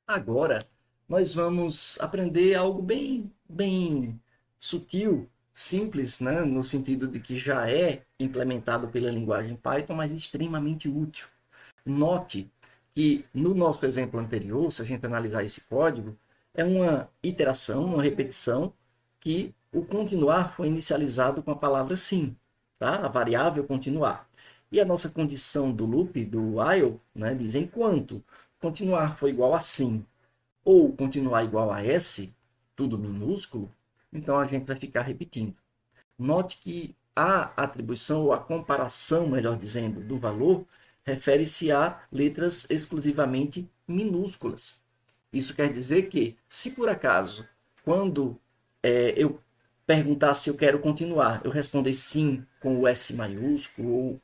Agora, nós vamos aprender algo bem sutil, simples, né? No sentido de que já é implementado pela linguagem Python, mas extremamente útil. Note que no nosso exemplo anterior, se a gente analisar esse código, é uma iteração, uma repetição, que o continuar foi inicializado com a palavra sim, tá? A variável continuar. E a nossa condição do loop, do while, né, diz enquanto continuar for igual a sim ou continuar igual a s, tudo minúsculo, então a gente vai ficar repetindo. Note que a atribuição, ou a comparação, melhor dizendo, do valor, refere-se a letras exclusivamente minúsculas. Isso quer dizer que, se por acaso, quando eu perguntar se eu quero continuar, eu responder sim com o S maiúsculo, ou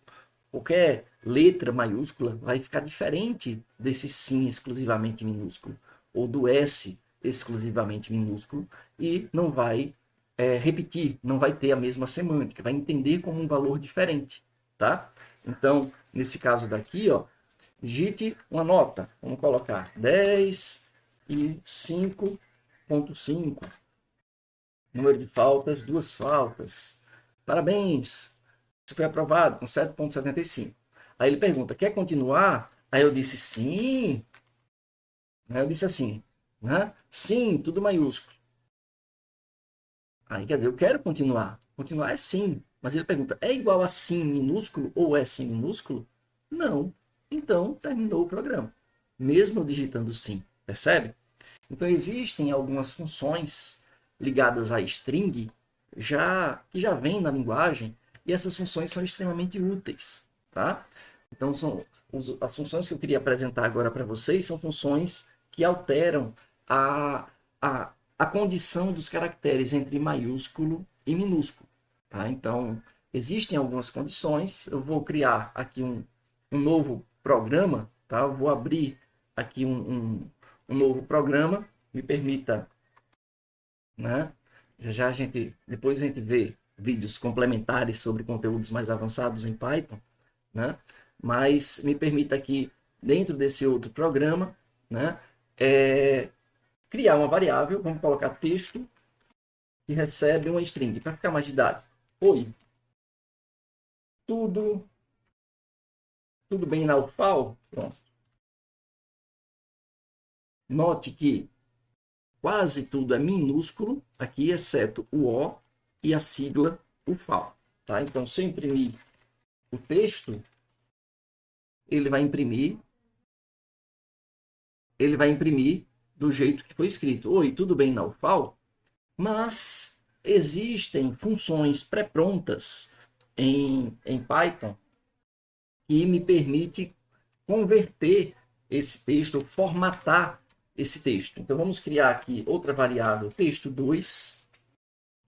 qualquer letra maiúscula, vai ficar diferente desse sim exclusivamente minúsculo, ou do S exclusivamente minúsculo, e não vai repetir, não vai ter a mesma semântica, vai entender como um valor diferente, tá? Então, nesse caso daqui, ó, digite uma nota, vamos colocar 10 e 5.5, número de faltas, 2 faltas, parabéns, você foi aprovado com 7.75. Aí ele pergunta, quer continuar? Aí eu disse sim, aí eu disse assim, né? Sim, tudo maiúsculo. Aí quer dizer, eu quero continuar. Continuar é sim. Mas ele pergunta, é igual a sim minúsculo ou é sim minúsculo? Não. Então, terminou o programa. Mesmo eu digitando sim. Percebe? Então, existem algumas funções ligadas a string que já vem na linguagem e essas funções são extremamente úteis. Tá? Então, as funções que eu queria apresentar agora para vocês são funções que alteram a, a condição dos caracteres entre maiúsculo e minúsculo. Tá? Então, existem algumas condições. Eu vou criar aqui um novo programa. Tá? Eu vou abrir aqui um novo programa. Me permita, né? Já a gente, depois a gente vê vídeos complementares sobre conteúdos mais avançados em Python, né? Mas me permita aqui, dentro desse outro programa, né? Criar uma variável, vamos colocar texto, que recebe uma string, para ficar mais didático. Oi, tudo, tudo bem na UFAL? Pronto. Note que quase tudo é minúsculo aqui, exceto o O e a sigla UFAL. Tá? Então, se eu imprimir o texto, ele vai imprimir do jeito que foi escrito. Oi, tudo bem na UFAL? Mas existem funções pré-prontas em Python que me permite converter esse texto, formatar esse texto. Então, vamos criar aqui outra variável, texto2,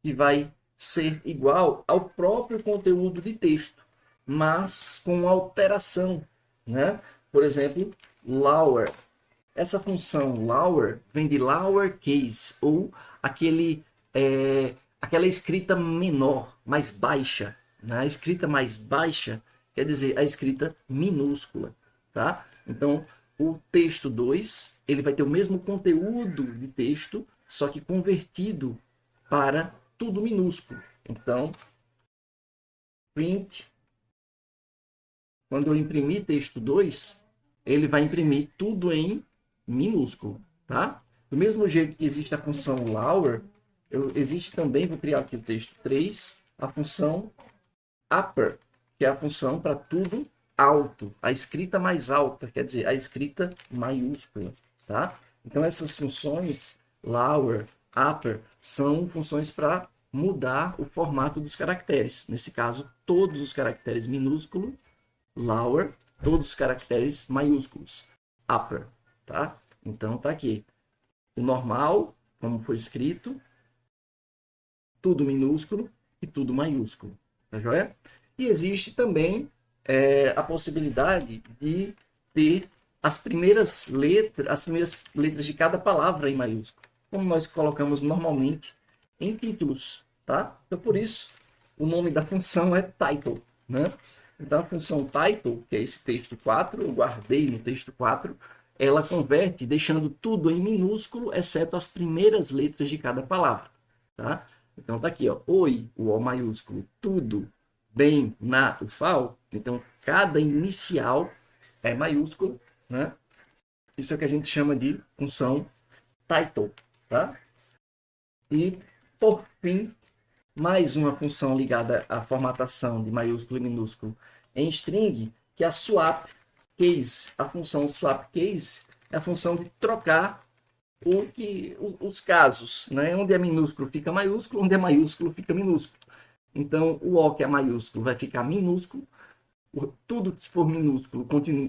que vai ser igual ao próprio conteúdo de texto, mas com alteração, né? Por exemplo, lower. Essa função lower vem de lowercase, ou aquela escrita menor, mais baixa. Né? A escrita mais baixa quer dizer a escrita minúscula. Tá? Então, o texto 2 ele vai ter o mesmo conteúdo de texto, só que convertido para tudo minúsculo. Então, print, quando eu imprimir texto 2, ele vai imprimir tudo em minúsculo, tá? Do mesmo jeito que existe a função lower, existe também, vou criar aqui o texto 3, a função upper, que é a função para tudo alto, a escrita mais alta, quer dizer, a escrita maiúscula, tá? Então, essas funções, lower, upper, são funções para mudar o formato dos caracteres. Nesse caso, todos os caracteres minúsculos, lower, todos os caracteres maiúsculos, upper, tá? Então, tá aqui. O normal, como foi escrito, tudo minúsculo e tudo maiúsculo, tá joia? E existe também a possibilidade de ter as primeiras letras de cada palavra em maiúsculo, como nós colocamos normalmente em títulos, tá? Então, por isso, o nome da função é title, né? Então, a função title, que é esse texto 4, eu guardei no texto 4, ela converte deixando tudo em minúsculo, exceto as primeiras letras de cada palavra, tá? Então tá aqui, ó, oi, o O maiúsculo, tudo, bem, na, o FAO. Então cada inicial é maiúsculo, né? Isso é o que a gente chama de função title, tá? E por fim, mais uma função ligada à formatação de maiúsculo e minúsculo em string, que é a swap case. A função swap case é a função de trocar os casos, né? Onde é minúsculo fica maiúsculo, onde é maiúsculo fica minúsculo. Então, o O que é maiúsculo vai ficar minúsculo, tudo que for minúsculo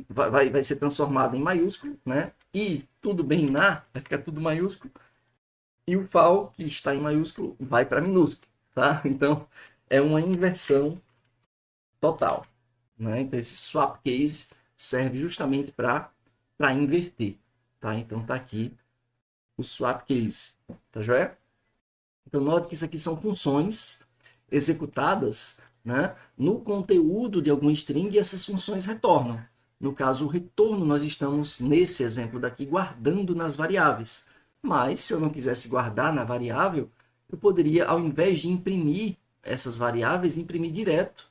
vai ser transformado em maiúsculo, né? E tudo bem na vai ficar tudo maiúsculo, e o FAO, que está em maiúsculo, vai para minúsculo, tá? Então, é uma inversão total, né? Então, esse swap case serve justamente para inverter, tá? Então, tá aqui o swap case, tá joia? Então, note que isso aqui são funções executadas, né, no conteúdo de algum string, e essas funções retornam. No caso, o retorno, nós estamos, nesse exemplo daqui, guardando nas variáveis. Mas, se eu não quisesse guardar na variável, eu poderia, ao invés de imprimir essas variáveis, imprimir direto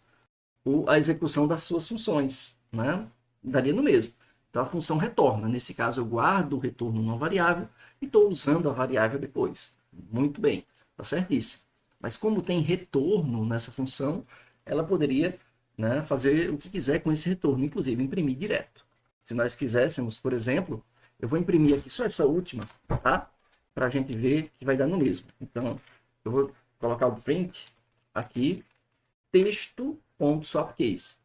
a execução das suas funções, né? Daria no mesmo. Então, a função retorna. Nesse caso, eu guardo o retorno numa variável e estou usando a variável depois. Muito bem, está certíssimo. Mas como tem retorno nessa função, ela poderia, né, fazer o que quiser com esse retorno, inclusive imprimir direto. Se nós quiséssemos, por exemplo, eu vou imprimir aqui só essa última, tá? Para a gente ver que vai dar no mesmo. Então, eu vou colocar o print aqui, texto.swapCase.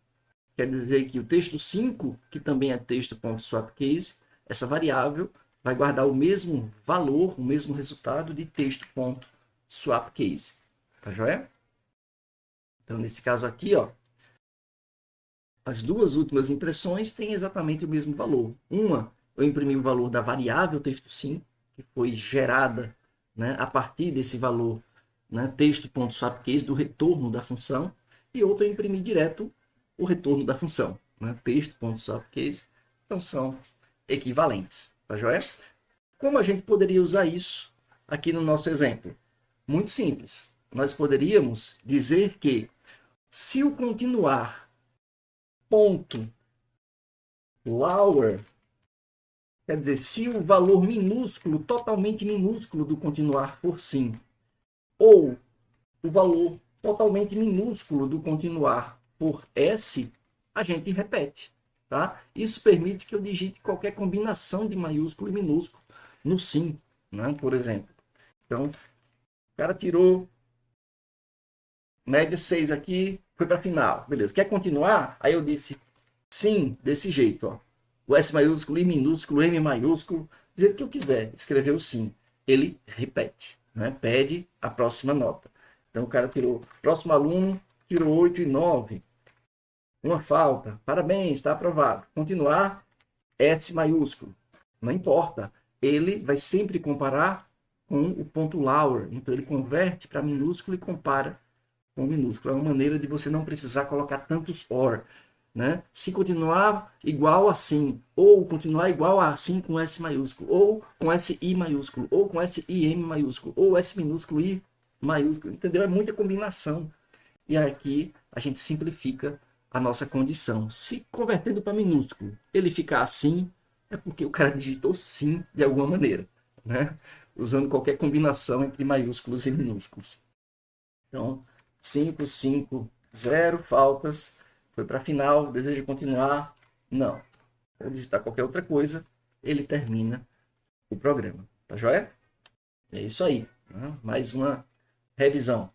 Quer dizer que o texto 5, que também é texto.swapCase, essa variável vai guardar o mesmo valor, o mesmo resultado de texto.swapCase. Tá joia? Então, nesse caso aqui, ó, as duas últimas impressões têm exatamente o mesmo valor. Uma, eu imprimi o valor da variável texto5, que foi gerada, né, a partir desse valor, né, texto.swapCase, do retorno da função. E outra, eu imprimi direto o retorno da função, né, texto.swapCase. Então, são equivalentes. Tá joia? Como a gente poderia usar isso aqui no nosso exemplo? Muito simples. Nós poderíamos dizer que se o continuar ponto lower, quer dizer, se o valor minúsculo, totalmente minúsculo do continuar for sim, ou o valor totalmente minúsculo do continuar for s, a gente repete, tá? Isso permite que eu digite qualquer combinação de maiúsculo e minúsculo no sim, né? Por exemplo. Então, o cara tirou média 6 aqui, foi para a final. Beleza, quer continuar? Aí eu disse sim, desse jeito, ó. O S maiúsculo, I minúsculo, M maiúsculo, do jeito que eu quiser, escrever o sim. Ele repete, né? Pede a próxima nota. Então o cara tirou, próximo aluno tirou 8 e 9. Uma falta, parabéns, está aprovado. Continuar, S maiúsculo. Não importa, ele vai sempre comparar com o ponto lower. Então ele converte para minúsculo e compara com minúsculo. É uma maneira de você não precisar colocar tantos OR. Né? Se continuar igual assim, ou continuar igual a assim com S maiúsculo, ou com SI maiúsculo, ou com SIM maiúsculo, ou S minúsculo I maiúsculo, entendeu? É muita combinação. E aqui a gente simplifica a nossa condição. Se convertendo para minúsculo, ele ficar assim, é porque o cara digitou sim de alguma maneira, né? Usando qualquer combinação entre maiúsculos e minúsculos. Então, 5, 5, 0, faltas. Foi para a final, deseja continuar? Não. Ou digitar qualquer outra coisa, ele termina o programa. Tá joia? É isso aí. Né? Mais uma revisão.